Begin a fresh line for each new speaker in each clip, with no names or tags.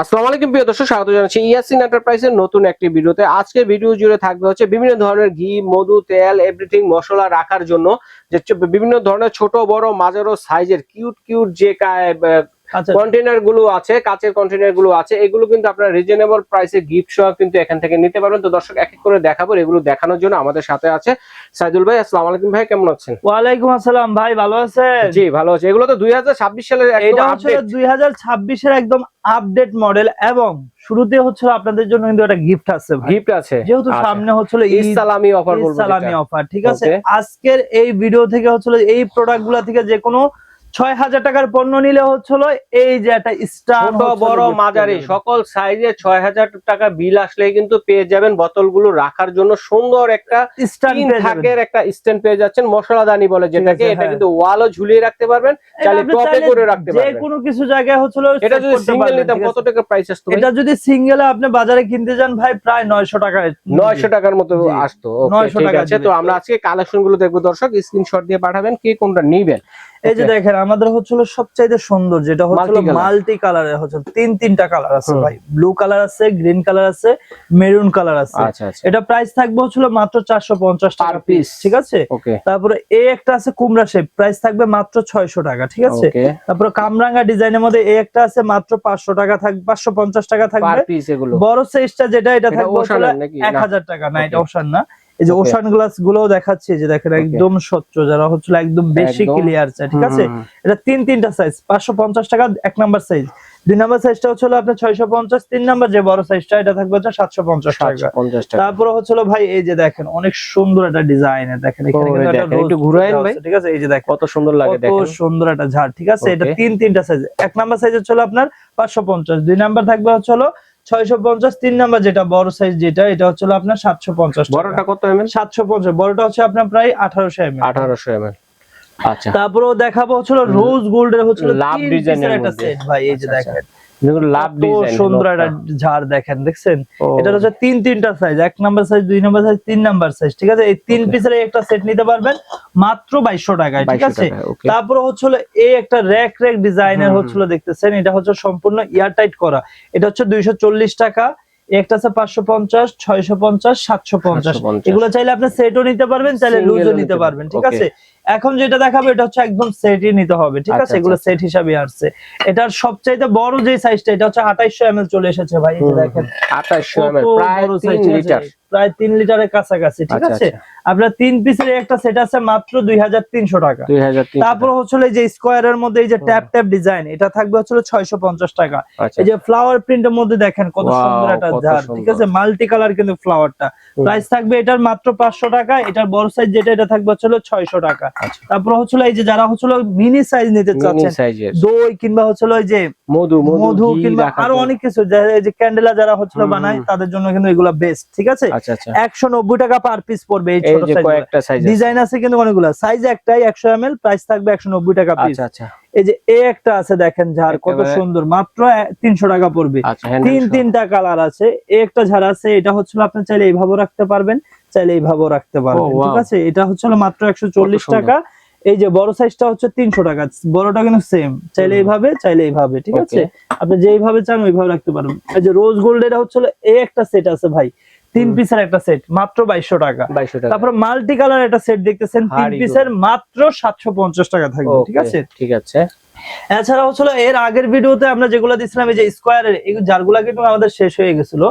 আসসালামু আলাইকুম প্রিয় দর্শক, স্বাগত জানাচ্ছি ইয়াসিন এন্টারপ্রাইজের নতুন একটি ভিডিওতে। আজকের ভিডিও জুড়ে থাকবে হচ্ছে বিভিন্ন ধরনের ঘি, মধু, তেল, এভরিথিং মশলা রাখার জন্য যে বিভিন্ন ধরনের ছোট বড় মাঝারো সাইজের কিউট কিউট যে কন্টেনার গুলো আছে, কাচের কন্টেনার গুলো আছে, এগুলো কিন্তু আপনারা রিজনেবল প্রাইসে গিফট সহ কিন্তু এখান থেকে নিতে পারবেন। তো দর্শক এক এক করে দেখাবো। এগুলো দেখানোর জন্য আমাদের সাথে আছে সাইদুল ভাই। আসসালামু আলাইকুম ভাই, কেমন আছেন?
ওয়ালাইকুম আসসালাম ভাই, ভালো আছেন?
জি ভালো আছি। এগুলো তো 2026 সালের
এটা হচ্ছে 2026 এর একদম আপডেট মডেল এবং শুরুতে হচ্ছে আপনাদের জন্য কিন্তু একটা গিফট আছে ভাই।
গিফট আছে
যেহেতু সামনে হচ্ছে
ইসলামি অফার, বলবো
ইসলামি অফার, ঠিক আছে? আজকের এই ভিডিও থেকে হচ্ছে এই প্রোডাক্টগুলো থেকে যে কোনো 6000 টাকার পণ্য নিলে হচ্ছিল এই যে একটা স্টার
বড় মাঝারি সকল সাইজে 6000 টাকা বিল আসলে কিন্তু পেয়ে যাবেন বোতলগুলো রাখার জন্য সুন্দর একটা স্ট্যান্ড পেয়ে যাচ্ছেন। মশলাদানি বলে যেটাকে, এটা কিন্তু ওয়ালও ঝুলিয়ে রাখতে পারবেন, চাইলে টপে করে রাখতে পারবেন।
যে কোনো কিছু জায়গায় হচ্ছিল।
এটা যদি সিঙ্গেল নিতাম কত টাকা প্রাইস আসতো?
এটা যদি সিঙ্গেলে আপনি বাজারে কিনতে যান ভাই প্রায় 900 টাকার
মতো আসতো। ঠিক আছে, তো আমরা আজকে কালেকশন গুলো দেখবো। দর্শক স্ক্রিনশট দিয়ে পাঠাবেন কে কোনটা নিবেন।
এই যে দেখেন আমাদের হচ্ছিল সবচাইতে সুন্দর যেটা হচ্ছিল মাল্টি কালারের হচ্ছে তিনটা কালার আছে ভাই। ব্লু কালার আছে, গ্রিন কালার আছে, মেরুন কালার আছে। এটা প্রাইস থাকবে হচ্ছিল মাত্র 450 টাকা পিস, ঠিক আছে? তারপরে এই একটা আছে কুমড়া শেপ, প্রাইস থাকবে মাত্র 600 টাকা, ঠিক আছে? তারপরে কামরাঙ্গা ডিজাইনের মধ্যে এই একটা আছে মাত্র 500 টাকা থাকবে, 550 টাকা থাকবে। বড় সাইজটা যেটা এটা থাকবে 1000 টাকা। না, এটা ওশান না। এই যে ওশান গ্লাস গুলোও দেখাচ্ছে, যে দেখেন একদম স্বচ্ছ, যারা হচ্ছিল একদম বেশি ক্লিয়ার চাই, ঠিক আছে? এটা তিনটা সাইজ, 550 টাকা এক নাম্বার সাইজ। 2 নাম্বার সাইজটা হচ্ছিল আপনার 650, 3 নাম্বার যে বড় সাইজটা এটা থাকবে হচ্ছে 750 টাকা। তারপরে হচ্ছিল ভাই এই যে দেখেন অনেক সুন্দর একটা ডিজাইনের, দেখেন এখানে কিন্তু একটা একটু ঘুরায়েন ভাই, ঠিক আছে? এই যে দেখেন কত সুন্দর লাগে, দেখেন কত সুন্দর একটা ঝাড়, ঠিক আছে? এটা তিনটা সাইজ। এক নাম্বার সাইজ হচ্ছিল আপনার 550, 2 নাম্বার থাকবে হচ্ছিল 650, 3 নাম্বার যেটা বড় সাইজ যেটা এটা হচ্ছে আপনার 750 টাকা।
বড়টা কত এমএল?
750। বড়টা হচ্ছে আপনার প্রায় 1800 এমএল।
1800 এমএল। আচ্ছা,
তারপরেও দেখাবো হচ্ছে রোজ গোল্ডের হচ্ছে
লাভ ডিজাইনের
একটা সেট ভাই। এই যে দেখেন
লাভ ডিজাইন,
সুন্দর একটা ঝাড় দেখেন, দেখছেন? এটা হচ্ছে তিনটা size, 1 number size, 2 number size, 3 number size, ঠিক আছে? এই 3 পিসের একটা সেট নিতে পারবেন মাত্র 2200 টাকায়, ঠিক আছে? তারপর হচ্ছে এই একটা র‍্যাক ডিজাইনের হচ্ছে দেখতেছেন, এটা হচ্ছে সম্পূর্ণ এয়ার টাইট করা। এটা হচ্ছে 240 টাকা। একটা আছে 550, 650, 750। এগুলো চাইলে আপনি সেটও নিতে পারবেন, চাইলে লুজও নিতে পারবেন, ঠিক আছে? এখন যেটা দেখাবো এটা হচ্ছে একদম সেটই নিতে হবে, ঠিক আছে? এগুলো সেট হিসাবে আসছে। এটার সবচাইতে বড় যে সাইজটা এটা হচ্ছে 2800 ml চলে এসেছে ভাই। এই যে দেখেন
2800 ml, প্রায় 3 লিটার,
প্রায় 3 লিটারের কাছাকাছি, ঠিক আছে? আপনার 3 পিসের একটা সেট আছে মাত্র 2300 টাকা। তারপর হচ্ছে এই যে স্কয়ারের মধ্যে এই যে ট্যাপ ডিজাইন, এটা থাকবে হচ্ছে 650 টাকা। এই যে ফ্লাওয়ার প্রিন্টের মধ্যে দেখেন কত সুন্দর একটা ঝাড়, ঠিক আছে? মাল্টি কালার কিন্তু ফ্লাওয়ারটা। প্রাইস থাকবে এটার মাত্র 500 টাকা। এটার বড় সাইজ যেটা এটা থাকবে হচ্ছে 600 টাকা। তারপর হচ্ছে এই যে যারা হচ্ছে মিনি সাইজ নিতে চাচ্ছেন, দই কিংবা হচ্ছে এই যে মধু কিংবা আরো অনেক কিছু, এই যে ক্যান্ডেলা যারা হচ্ছে বানায় তাদের জন্য কিন্তু এগুলা বেস্ট, ঠিক আছে? 190 টাকা পার পিস পড়বে। এই ছোট সাইজ ডিজাইন আছে কিন্তু অনেকগুলা, সাইজ একটাই 100 ml, প্রাইস থাকবে 190 টাকা পিস। এই যে একটা আছে দেখেন ঝাড় কত সুন্দর, মাত্র 300 টাকা পড়বে। তিনটা কালার আছে। একটা ঝাড় আছে, এটা হচ্ছে আপনি চাইলে এইভাবে রাখতে পারবেন, চাইলে এইভাবেও রাখতে পারবেন, ঠিক আছে? এটা হচ্ছে মাত্র 140 টাকা। এই যে বড় সাইজটা হচ্ছে 300 টাকা। বড়টা কিন্তু সেম, চাইলে এইভাবে চাইলে এইভাবে, ঠিক আছে? আপনি যেইভাবে চান ওইভাবে রাখতে পারবেন। এই যে রোজ গোল্ড এটা হচ্ছে এই একটা সেট আছে ভাই, 3 পিসের একটা সেট, মাত্র 2200 টাকা। তারপর মাল্টি কালার একটা সেট দেখতেছেন 3 পিসের, মাত্র 750 টাকা থাকবে, ঠিক আছে?
ঠিক আছে।
এছাড়া হচ্ছে এর আগের ভিডিওতে আমরা যেগুলো দিছিলাম এই যে স্কয়ারের, এই জারগুলা কিন্তু আমাদের শেষ হয়ে গেছিল,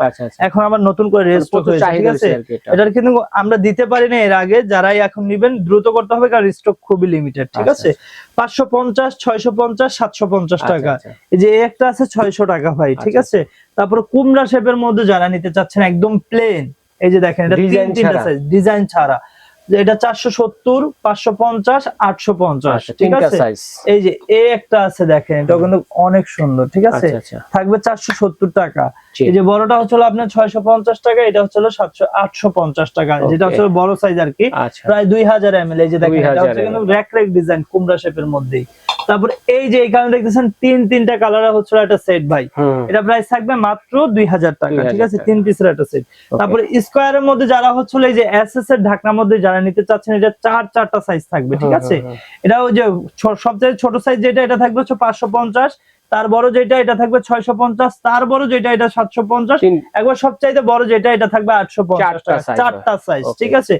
এখন আবার নতুন করে রিস্টক হয়েছে, ঠিক আছে? এটার কিন্তু আমরা দিতে পারি না এর আগে। যারাই এখন নেবেন দ্রুত করতে হবে, কারণ স্টক খুবই লিমিটেড, ঠিক আছে? 550, 650, 750 টাকা। এই যে একটা আছে 600 টাকা ভাই, ঠিক আছে? তারপর কুমড়া শেপের মধ্যে যারা নিতে চাচ্ছেন একদম প্লেন, এই যে দেখেন এটা তিনটা সাইজ, ডিজাইন ছাড়া। এটা 470, 550, 850, ঠিক আছে? এই যে একটা আছে দেখেন, এটা কিন্তু অনেক সুন্দর, ঠিক আছে? থাকবে 470 টাকা। এই যে বড়টা হচ্ছে আপনার 650 টাকা, এটা হচ্ছে 850 টাকা, যেটা হচ্ছে বড় সাইজ আর কি, প্রায় 2000 ml। এই যে দেখেন এটা হচ্ছে কিন্তু র‍্যাক ডিজাইন কুমড়া শেপের মধ্যেই। তারপর এই যে এখানে দেখতেছেন তিনটা কালার হচ্ছে একটা সেট ভাই, এটা প্রাইস থাকবে মাত্র 2000 টাকা, ঠিক আছে? 3 পিসের একটা সেট। তারপর স্কয়ারের মধ্যে যারা হচ্ছে এই যে এসএস এর ঢাকনার মধ্যে যারা নিতে চাচ্ছেন, এটা চারটা সাইজ থাকবে, ঠিক আছে? এটা ওই যে সবচেয়ে ছোট সাইজ যেটা এটা থাকবে হচ্ছে 550, তার বড় যেটা এটা থাকবে 650, তার বড় যেটা এটা 750, একবার সবচাইতে বড় যেটা এটা থাকবে 850 টাকা, চারটা সাইজ, ঠিক আছে।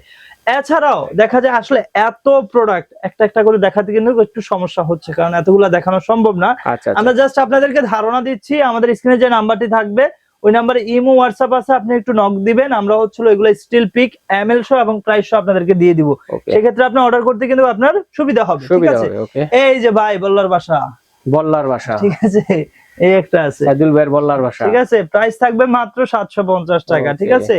এছাড়াও দেখা যায় আসলে এত প্রোডাক্ট একটা একটা করে দেখাতে কিন্তু একটু সমস্যা হচ্ছে, কারণ এতগুলা দেখানো সম্ভব না। আমরা জাস্ট আপনাদেরকে ধারণা দিচ্ছি, আমাদের স্ক্রিনে যে নাম্বারটি থাকবে ওই নাম্বারে ইমো হোয়াটসঅ্যাপ আছে, আপনি একটু নক দিবেন, আমরা হচ্ছিল এগুলো স্টিল পিক এমএল শো এবং প্রাইস শো আপনাদেরকে দিয়ে দিব। সেক্ষেত্রে আপনি অর্ডার করতে কিন্তু আপনার সুবিধা হবে, ঠিক আছে। এই যে ভাই বল্লার বাসা,
বল্লার বাসা,
ঠিক আছে, এই একটা আছে
সাইদুল ভাইয়ের বল্লার বাসা, ঠিক
আছে, প্রাইস থাকবে মাত্র 750 টাকা, ঠিক আছে।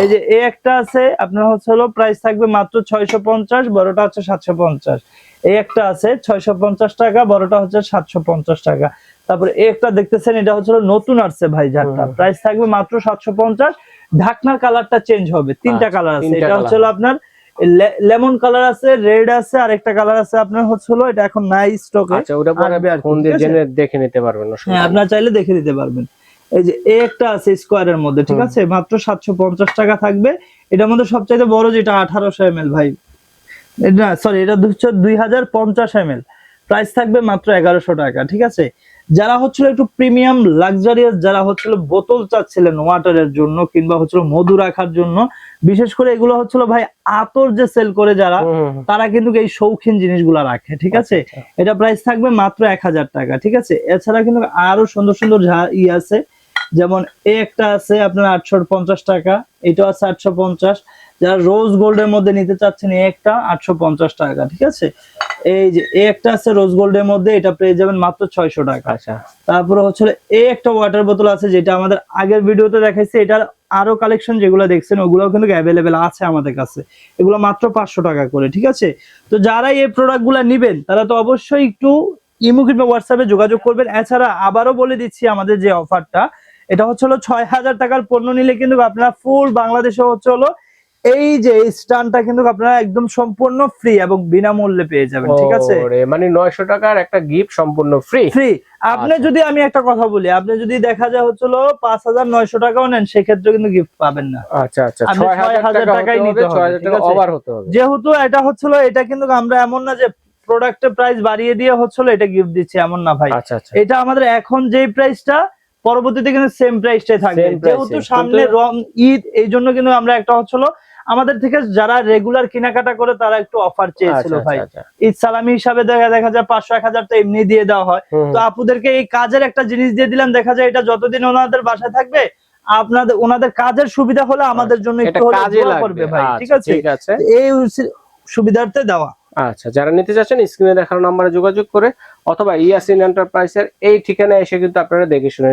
এই যে এই একটা আছে আপনার হলো প্রাইস থাকবে মাত্র 650, বড়টা হচ্ছে 750। এই একটা আছে 650 টাকা, বড়টা হচ্ছে 750 টাকা। তারপরে এই একটা দেখতেছেন, এটা হচ্ছে নতুন আসছে ভাই, যারটা প্রাইস থাকবে মাত্র 750। ঢাকনার কালারটা চেঞ্জ হবে, তিনটা কালার আছে। এটা হচ্ছে আপনার লেমন কালার আছে, রেড আছে, আর একটা কালার আছে আপনার হচ্ছে এটা এখন নাই স্টকে।
আচ্ছা, ওটা পরে ফোন দিয়ে জেনে দেখে নিতে পারবেন।
হ্যাঁ, আপনারা চাইলে দেখে নিতে পারবেন। এই যে এই একটা আছে স্কয়ারের মধ্যে, ঠিক আছে, মাত্র 750 টাকা থাকবে। এটার মধ্যে সবচেয়ে বড় যেটা 1800 ml ভাই, এটা সরি এটা 2050 ml, প্রাইস থাকবে মাত্র 1100 টাকা, ঠিক আছে। যারা হচ্ছিল একটু প্রিমিয়াম লাক্সারিয়াস, যারা হচ্ছিল বোতল চাচ্ছিলেন ওয়াটারের জন্য কিংবা হচ্ছিল মধু রাখার জন্য, বিশেষ করে এগুলো হচ্ছিল ভাই আতর যে সেল করে যারা, তারা কিন্তু এই শৌখিন জিনিসগুলো রাখে, ঠিক আছে। এটা প্রাইস থাকবে মাত্র 1000 টাকা, ঠিক আছে। এছাড়া কিন্তু আরো সুন্দর সুন্দর আছে, যেমন এই একটা আছে আপনার 850 টাকা, এটা আছে 850। যারা রোজ গোল্ডের মধ্যে নিতে চাচ্ছেন এই একটা 850 টাকা, ঠিক আছে। এই যে এই একটা আছে রোজ গোল্ডের মধ্যে, এটা পেয়ে যাবেন মাত্র 600 টাকা।
আচ্ছা,
তারপরে হচ্ছে এই একটা ওয়াটার বোতল আছে, যেটা আমাদের আগের ভিডিওতে দেখাইছি। এটার আরো কালেকশন যেগুলো দেখছেন ওগুলো কিন্তু অ্যাভেলেবেল আছে আমাদের কাছে, এগুলো মাত্র 500 টাকা করে, ঠিক আছে। তো যারা এই প্রোডাক্ট গুলা নিবেন তারা তো অবশ্যই একটু ইমো কিংবা হোয়াটসঅ্যাপে যোগাযোগ করবেন। এছাড়া আবারও বলে দিচ্ছি, আমাদের যে অফারটা, এটা হচ্ছে 6000 টাকার পণ্য নিলে কিন্তু আপনারা ফুল বাংলাদেশে হচ্ছে এই যে স্ট্যান্ডটা কিন্তু আপনারা একদম সম্পূর্ণ ফ্রি এবং বিনামূল্যে পেয়ে যাবেন, ঠিক আছে।
মানে 900 টাকার একটা গিফট সম্পূর্ণ ফ্রি।
আপনি যদি, আমি একটা কথা বলি, আপনি যদি দেখা যায় হচ্ছিল 5900 টাকাও নেন, সেক্ষেত্রে কিন্তু গিফট পাবেন না।
আচ্ছা আচ্ছা, 6000 টাকাই নিতে হবে, 6000 টাকা ওভার হতে হবে।
যেহেতু এটা হচ্ছিল, এটা কিন্তু আমরা এমন না যে প্রোডাক্টের প্রাইস বাড়িয়ে দিয়ে হচ্ছিল এটা গিফট দিচ্ছি, এমন না ভাই। এটা আমাদের এখন যে প্রাইসটা, পরবর্তীতে কিন্তু সেম প্রাইসটাই থাকবে। যেহেতু সামনে ঈদ, এই জন্য কিন্তু আমরা একটা হচ্ছিল আমাদের থেকে যারা রেগুলার কেনাকাটা করে তারা একটু অফার চেয়েছিল ভাই। ঈদ সালামি হিসাবে দেখা যায় 500-1000 তো এমনি দিয়ে দেওয়া হয়। তো আপুদেরকে এই কাজের একটা জিনিস দিয়ে দিলাম, দেখা যায় এটা যতদিন ওনাদের বাসায় থাকবে, আপনাদের ওনাদের কাজের সুবিধা হলে আমাদের জন্য একটু কাজে লাগবে ভাই, ঠিক আছে। এই সুবিধার্থে দেওয়া।
আচ্ছা, যারা নিতে চাচ্ছেন স্ক্রিনে দেখানো নম্বরে যোগাযোগ করে অথবা ইয়াসিন এন্টারপ্রাইজের এই ঠিকানায় এসে কিন্তু আপনারা দেখে শুনে